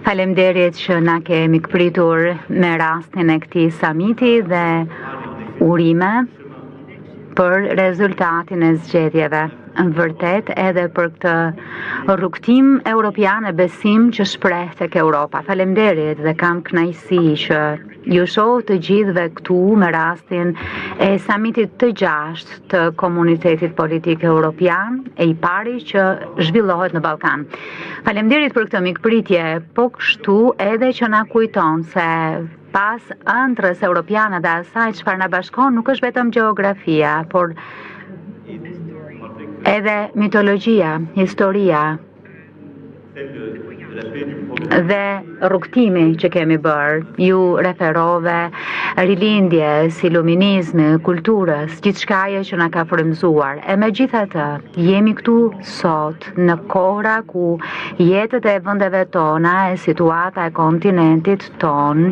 Faleminderit që na kemi këpritur me rastin e këtij samiti dhe urime për rezultatin e zgjedhjeve. Në vërtet edhe për këtë rrugtim europian e besim që shpreh tek Europa. Faleminderit dhe kam kënaqësi që ju shoh të gjithëve këtu me rastin e samitit të 6 të komunitetit politik europian e I pari që zhvillohet në Ballkan. Faleminderit për këtë mikpritje, po kështu edhe që na kujton se pas ëndrrës europiane dhe asaj çfarë na bashkon nuk është vetëm gjeografia, por edhe mitologjia, historia dhe rrugtimi që kemi bërë. Ju referove rilindjes, iluminizmi, kulturës, gjithçkaje që na ka frymëzuar. E megjithatë, jemi këtu sot në kohra ku jetët e vendeve tona, e situata e kontinentit ton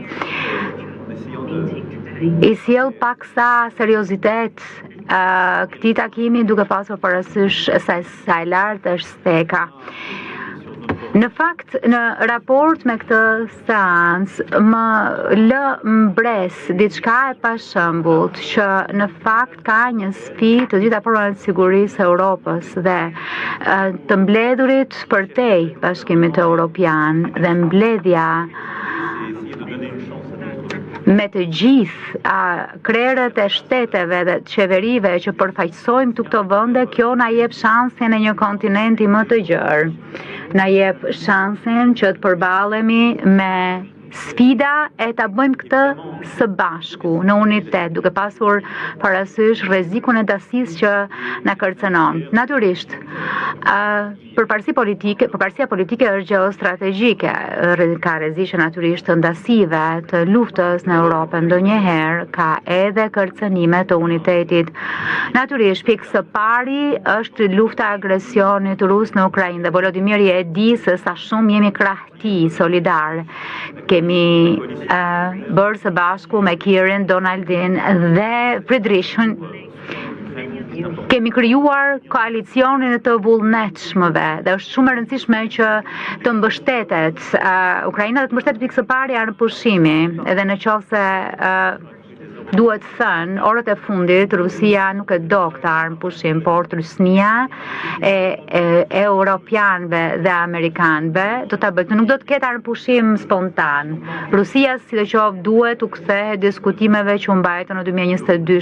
I sjell paksa seriozitet këtij takimi duke pasur parasysh sa e lartë është steka. Në fakt, në raport me këtë seancë më lë mbres diçka e pashëmbullt që në fakt ka një sfidë të gjitha format sigurisë Europës dhe të mbledhurit përtej Bashkimit Evropian dhe mbledhja me të gjithë krerët e shteteve dhe qeverive që përfaqësojmë këto vende, kjo na jep shansin e një kontinenti më të gjerë. Na jep shansin që të përballemi me sfida e ta bëjmë këtë së bashku, në unitet, duke pasur parasysh rrezikun e dasisë që na kërcënon. Natyrisht, përparësia politike është gjeostrategjike, ka rrezikë natyrisht të ndasive, të luftës në Europë, ndonjëherë ka edhe kërcënime të unitetit. Natyrisht, pikë së pari është lufta e agresionit rus në Ukrainë dhe Volodymyr e di se sa shumë jemi krahti solidar. Kemi bërë së bashku me Kierin, Donaldin dhe Friedrichun. Kemi krijuar koalicionin e të vullnetshmëve dhe është shumë e rëndësishme që të mbështetet Ukraina dhe të mbështetet pikë së pari armëpushimi, edhe në qoftë se duhet thënë, orët e fundit Rusia nuk e do këtë armëpushim, por trysnia e europianëve dhe amerikanëve do ta bëjë. Nuk do të ketë armëpushim spontan. Rusia sidoqoftë duhet u kthehet diskutimeve që u mbajtën në 2022.